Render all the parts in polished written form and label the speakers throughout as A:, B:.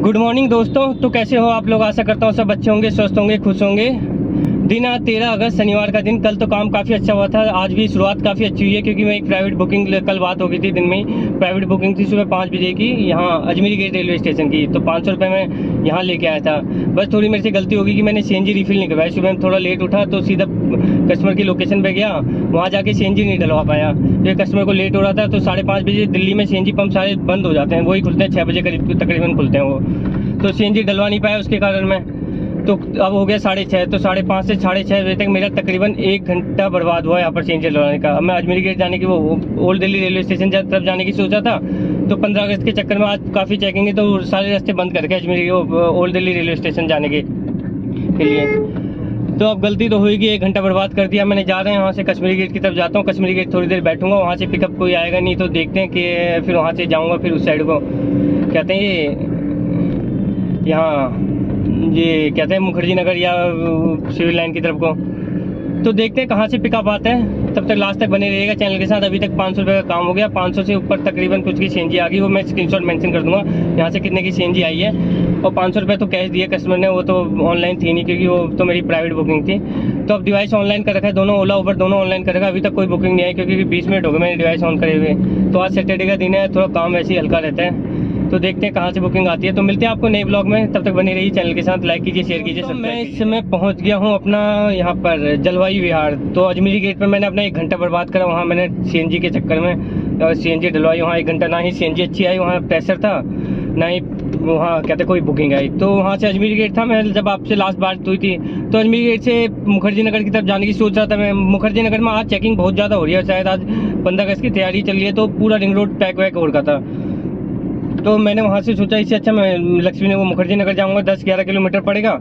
A: Good morning दोस्तों। तो कैसे हो आप लोग? आशा करता हूँ सब अच्छे होंगे, स्वस्थ होंगे, खुश होंगे। दिन आज 13 अगस्त शनिवार का दिन। कल तो काम काफ़ी अच्छा हुआ था, आज भी शुरुआत काफ़ी अच्छी हुई है क्योंकि मैं एक प्राइवेट बुकिंग, कल बात हो गई थी दिन में ही, प्राइवेट बुकिंग थी सुबह 5 बजे की यहाँ अजमेरी गेट रेलवे स्टेशन की। तो 500 रुपये में यहाँ लेके आया था। बस थोड़ी मेरे से गलती होगी कि मैंने CNG रिफिल नहीं करवाई। सुबह में थोड़ा लेट उठा तो सीधा कस्टमर की लोकेशन पे गया, वहाँ जाके CNG नहीं डलवा पाया। जो कस्टमर को लेट हो रहा था तो 5:30 बजे दिल्ली में CNG पंप सारे बंद हो जाते हैं, वही खुलते हैं 6 बजे करीब तकरीबन खुलते हैं वो। तो CNG डलवा नहीं पाया उसके कारण मैं। तो अब हो गया 6:30, तो 5:30 से 6:30 बजे तक मेरा तकरीबन 1 घंटा बर्बाद हुआ यहाँ पर CNG डलवाने का। अब मैं अजमेरी गेट जाने की, वो ओल्ड दिल्ली रेलवे स्टेशन तरफ जाने की सोचा था। तो 15 अगस्त के चक्कर में आज काफ़ी चेकिंग है तो सारे रास्ते बंद करके Ajmeri old Delhi railway station जाने के लिए। तो अब गलती तो हुई कि 1 घंटा बर्बाद कर दिया मैंने। जा रहे हैं वहाँ से कश्मीरी गेट की तरफ जाता हूँ। कश्मीरी गेट थोड़ी देर बैठूंगा, वहाँ से पिकअप कोई आएगा नहीं तो देखते हैं कि फिर वहाँ से जाऊँगा फिर उस साइड को, कहते हैं ये यहाँ, ये कहते हैं मुखर्जी नगर या सिविल लाइन की तरफ को। तो देखते हैं कहाँ से पिकअप आता है। तब तक लास्ट तक बने रहिएगा चैनल के साथ। अभी तक 500 रुपये का काम हो गया, 500 से ऊपर तकरीबन कुछ की CNG आ गई, वो मैं स्क्रीनशॉट मेंशन कर दूंगा यहाँ से कितने की CNG आई है। और 500 रुपये तो कैश दिए कस्टमर ने, वो तो ऑनलाइन थी नहीं क्योंकि वो तो मेरी प्राइवेट बुकिंग थी। तो अब डिवाइस ऑनलाइन कर रखा है, दोनों ओला उबर दोनों ऑनलाइन कर रखा है। अभी तक कोई बुकिंग नहीं आई क्योंकि 20 मिनट हो गए मैंने डिवाइस ऑन करे हुए। तो आज सैटरडे का दिन है, थोड़ा काम वैसे ही हल्का रहता है। तो देखते हैं कहाँ से बुकिंग आती है। तो मिलते हैं आपको नए ब्लॉग में, तब तक बने रहिए चैनल के साथ। लाइक कीजिए, शेयर कीजिए। तो मैं इस समय पहुँच गया हूँ अपना यहाँ पर जलवायु विहार। तो अजमेरी गेट पर मैंने अपना 1 घंटा बर्बाद करा। वहाँ मैंने CNG के चक्कर में CNG डलवाई, वहाँ 1 घंटा ना ही CNG अच्छी आई, वहाँ प्रेशर था ना ही वहाँ कहते कोई बुकिंग आई। तो वहाँ से अजमेरी गेट था, मैं जब आपसे लास्ट बात हुई थी तो अजमेरी गेट से मुखर्जी नगर की तरफ जाने की सोच रहा था मैं। मुखर्जी नगर में आज चेकिंग बहुत ज़्यादा हो रही है, शायद आज 15 अगस्त की तैयारी चल रही है तो पूरा रिंग रोड पैक वैक हो रखा था। तो मैंने वहाँ से सोचा इससे अच्छा मैं लक्ष्मी नगर, मुखर्जी नगर जाऊँगा, 10-11 किलोमीटर पड़ेगा,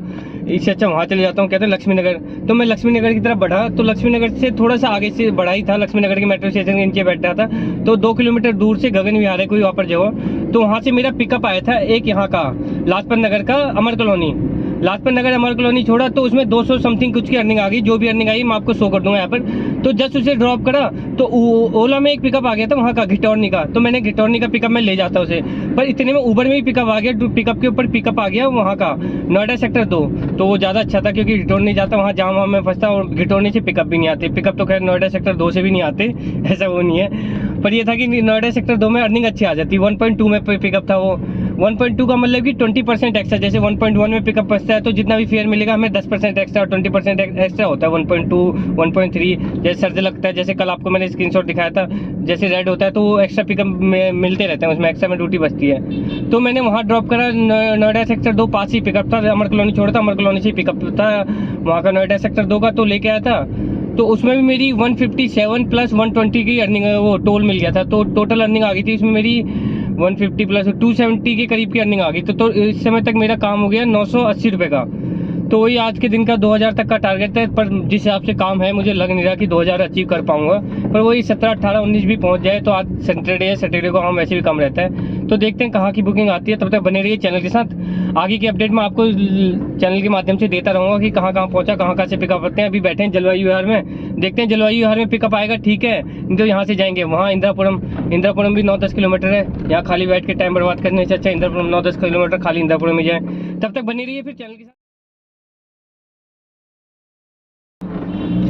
A: इससे अच्छा वहाँ चले जाता हूँ। कहते हैं लक्ष्मी नगर। तो मैं लक्ष्मी नगर की तरफ बढ़ा, तो लक्ष्मी नगर से थोड़ा सा आगे से बढ़ा ही था, लक्ष्मी नगर के मेट्रो स्टेशन के नीचे बैठ रहा था। तो 2 किलोमीटर दूर से गगन विहार है कोई वहाँ पर जगह, तो वहाँ से मेरा पिकअप आया था एक यहाँ का लाजपत नगर का अमर कॉलोनी। लाजपत नगर अमर कॉलोनी छोड़ा तो उसमें 200 समथिंग कुछ की अर्निंग आ गई। जो भी अर्निंग आई मैं आपको शो कर दूंगा यहाँ पर। तो जस्ट उसे ड्रॉप करा तो ओला में एक पिकअप आ गया था वहाँ का घिटौनी का। तो मैंने घिटौनी का पिकअप में ले जाता उसे, पर इतने में उबर में ही पिकअप आ गया। पिकअप के ऊपर पिकअप आ गया वहाँ का नोएडा सेक्टर 2। तो वो ज़्यादा अच्छा था क्योंकि घिटौनी जाता वहाँ जाम वाम में फंसता और घिटौनी से पिकअप भी नहीं आते। पिकअप तो खैर नोएडा सेक्टर 2 से भी नहीं आते, ऐसा वो नहीं है। पर ये था कि नोएडा सेक्टर 2 में अर्निंग अच्छी आ जाती। 1.2 में पिकअप था वो। 1.2 का मतलब कि 20% एक्स्ट्रा। जैसे 1.1 में पिकअप बचता है तो जितना भी फेयर मिलेगा हमें 10% एक्स्ट्रा और 20% एक्स्ट्रा होता है। 1.2, 1.3 जैसे सर्दे लगता है, जैसे कल आपको मैंने स्क्रीनशॉट दिखाया था, जैसे रेड होता है तो वो एक्स्ट्रा पिकअप में मिलते रहते हैं, उसमें एक्स्ट्रा में ड्यूटी बचती है। तो मैंने वहाँ ड्रॉप करा, नोएडा सेक्टर 2 पास ही पिकअप था। अमर कॉलोनी छोड़ा था, अमर कॉलोनी से पिकअप था वहाँ का नोएडा सेक्टर 2 का, तो लेके आया था। तो उसमें भी मेरी 157 प्लस 120 की अर्निंग, वो टोल मिल गया था। तो टोटल अर्निंग आ गई थी इसमें मेरी 150 प्लस 270 के करीब की अर्निंग आ गई। तो इस समय तक मेरा काम हो गया 980 रुपये का। तो वही आज के दिन का 2000 तक का टारगेट है, पर जिस हिसाब से काम है मुझे लग नहीं रहा कि 2000 अचीव कर पाऊंगा। पर वही 17, 18, 19 भी पहुंच जाए तो आज सैटरडे है, सैटरडे को काम वैसे भी कम रहता है। तो देखते हैं कहाँ की बुकिंग आती है। तब तक बने रहिए चैनल के साथ। आगे की अपडेट मैं आपको चैनल के माध्यम से देता रहूँगा कि कहाँ पहुँचा, कहाँ से पिकअप करते हैं। अभी बैठे हैं जलवायु विहार में, देखते हैं जलवायु विहार में पिकअप आएगा ठीक है, नहीं तो यहाँ से जाएंगे वहाँ इंद्रापुरम भी 9-10 किलोमीटर है। यहाँ खाली बैठ के टाइम बर्बाद करने से अच्छा इंद्रापुरम 9-10 किलोमीटर खाली इंद्रापुरम में जाए। तब तक बने रहिए फिर चैनल के साथ।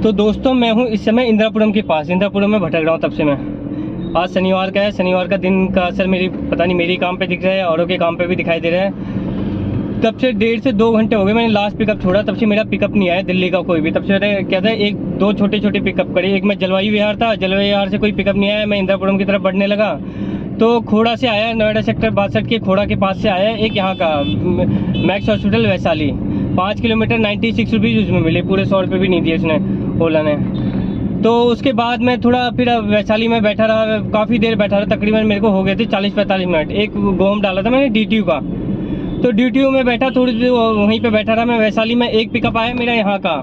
A: तो दोस्तों मैं हूँ इस समय इंद्रापुरम के पास, इंद्रापुरम में भटक रहा हूँ तब से मैं। आज शनिवार का है, शनिवार का दिन का असर मेरी पता नहीं मेरे काम पे दिख रहा है, औरों के काम पे भी दिखाई दे रहा है। तब से 1.5 से 2 घंटे हो गए मैंने लास्ट पिकअप छोड़ा, तब से मेरा पिकअप नहीं आया दिल्ली का कोई भी। तब से मैंने क्या था 1-2 छोटे पिकअप करे। एक मैं जलवायु विहार था, जलवायु विहार से कोई पिकअप नहीं आया, मैं इंद्रापुरम की तरफ बढ़ने लगा। तो खोड़ा से आया, नोएडा सेक्टर 62 के खोड़ा के पास से आया एक यहाँ का max hospital Vaishali, 5 kilometre 96 rupees उसमें मिले, पूरे 100 रुपये भी नहीं दिए उसने ओला ने। तो उसके बाद मैं थोड़ा फिर वैशाली में बैठा रहा, काफ़ी देर बैठा रहा, तकरीबन मेरे को हो गए थे 40-45 मिनट। एक गोम डाला था मैंने DTU का, तो DTU में बैठा, थोड़ी देर वहीं पे बैठा रहा मैं वैशाली में। एक पिकअप आया मेरा यहाँ का,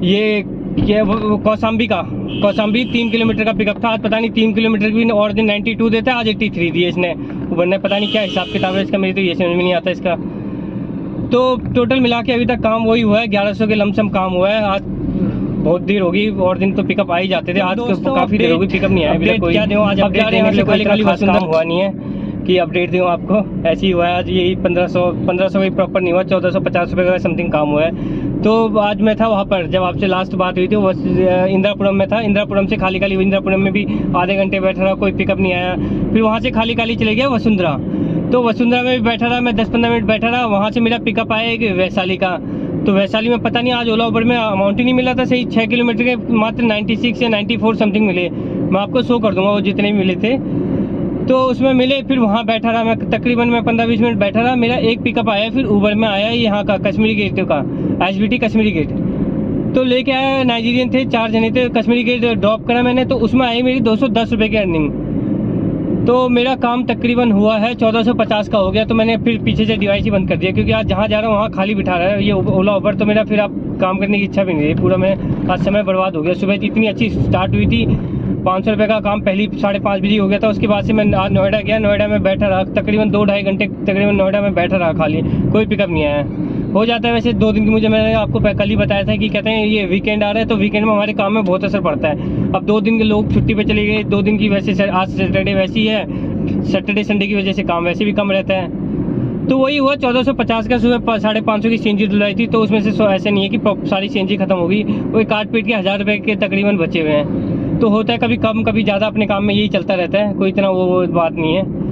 A: ये कौशाम्बी 3 किलोमीटर का पिकअप था। आज पता नहीं 3 किलोमीटर की और दिन 92 देता है, आज 83 दिए इसने उबर ने। पता नहीं क्या हिसाब किताब है इसका, मेरी तो ये समझ में नहीं आता इसका। तो टोटल मिला के अभी तक काम वही हुआ है, 1100 के लमसम काम हुआ है। आज बहुत देर होगी, और दिन तो पिकअप आ ही जाते थे, आज तो काफ़ी देर होगी पिकअप नहीं आया अभी तक कोई। क्या आज अब जा रहे हैं, खाली काम हुआ नहीं है कि अपडेट दूँ आपको। ऐसे ही हुआ है आज, यही 1500 भी प्रॉपर नहीं हुआ, 1450 रुपये का समथिंग काम हुआ है। तो आज मैं था वहाँ पर, जब आपसे लास्ट बात हुई थी वो इंदिरापुरम में था। इंदिरापुरम से खाली इंदिरापुरम में भी आधे घंटे बैठा रहा, कोई पिकअप नहीं आया। फिर वहाँ से खाली चले गया वसुंधरा, तो वसुंधरा में भी बैठा रहा मैं 10-15 मिनट बैठा रहा। वहाँ से मेरा पिकअप आया एक वैशाली का, तो वैशाली में पता नहीं आज ओला उबर में अमाउंट ही नहीं मिला था सही। 6 किलोमीटर के मात्र 96 या 94 समथिंग मिले, मैं आपको शो कर दूंगा वो जितने भी मिले थे, तो उसमें मिले। फिर वहाँ बैठा रहा मैं तकरीबन 15-20 मिनट बैठा रहा। मेरा एक पिकअप आया, फिर उबर में आया यहाँ का कश्मीरी गेट का, SBT कश्मीरी गेट, तो लेके आया। नाइजीरियन थे, 4 जने थे। कश्मीरी गेट ड्रॉप करा मैंने, तो उसमें आई मेरी 210 रुपये की अर्निंग। तो मेरा काम तकरीबन हुआ है 1450 का हो गया। तो मैंने फिर पीछे से डिवाइस ही बंद कर दिया, क्योंकि आज जहाँ जा रहा हूँ वहाँ खाली बिठा रहा है ये ओला उबर, तो मेरा फिर अब काम करने की इच्छा भी नहीं रही। पूरा मैं आज समय बर्बाद हो गया। सुबह इतनी अच्छी स्टार्ट हुई थी, 500 रुपये का काम पहली 5:30 बजे हो गया था। उसके बाद से मैं आज नोएडा गया, नोएडा में बैठा रहा तकरीबन 2-2.5 घंटे तकरीबन नोएडा में बैठा रहा, खाली कोई पिकअप नहीं आया। हो जाता है वैसे 2 दिन की, मुझे मैंने आपको कल ही बताया था कि कहते हैं ये वीकेंड आ रहा है, तो वीकेंड में हमारे काम में बहुत असर पड़ता है। अब 2 दिन के लोग छुट्टी पे चले गए, 2 दिन की वैसे आज सैटरडे वैसी है, सैटरडे संडे की वजह से काम वैसे भी कम रहता है। तो वही हुआ 1450 का। सुबह 550 की सीएनजी डुलाई थी, तो उसमें से ऐसे नहीं है कि सारी सीएनजी खत्म होगी, वही काट पीट के 1000 रुपये के तकरीबन बचे हुए हैं। तो होता है कभी कम कभी ज़्यादा, अपने काम में यही चलता रहता है, कोई इतना वो बात नहीं है।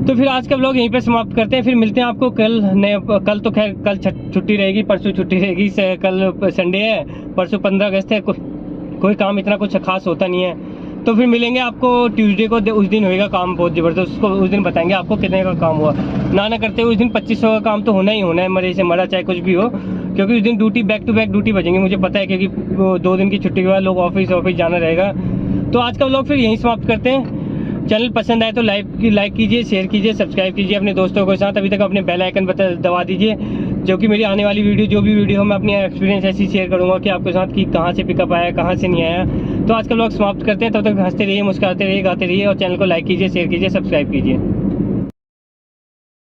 A: तो फिर आज का व्लॉग यहीं पे समाप्त करते हैं, फिर मिलते हैं आपको कल तो खैर कल छुट्टी रहेगी, परसों छुट्टी रहेगी, कल संडे है, परसों 15 अगस्त है, कोई काम इतना कुछ खास होता नहीं है। तो फिर मिलेंगे आपको ट्यूसडे को, उस दिन होएगा काम बहुत ज़बरदस्त, उसको उस दिन बताएंगे आपको कितने का काम हुआ। ना करते हुए उस दिन 2500 का काम तो होना ही होना है, मरे से मरा चाहे कुछ भी हो, क्योंकि उस दिन duty back to back duty बजेंगे, मुझे पता है, क्योंकि 2 दिन की छुट्टी के बाद लोग ऑफिस जाना रहेगा। तो आज का व्लॉग फिर यहीं समाप्त करते हैं। चैनल पसंद आए तो लाइक कीजिए, शेयर कीजिए, सब्सक्राइब कीजिए अपने दोस्तों के साथ। अभी तक अपने बेल आइकन दबा दीजिए, जो कि मेरी आने वाली वीडियो, जो भी वीडियो हो, मैं अपनी एक्सपीरियंस ऐसी शेयर करूंगा कि आपके साथ कि कहाँ से पिकअप आया, कहाँ से नहीं आया। तो आज का व्लॉग समाप्त करते हैं, तब तक हंसते रहिए, मुस्कुराते रहिए, गाते रहिए, और चैनल को लाइक कीजिए, शेयर कीजिए, सब्सक्राइब कीजिए।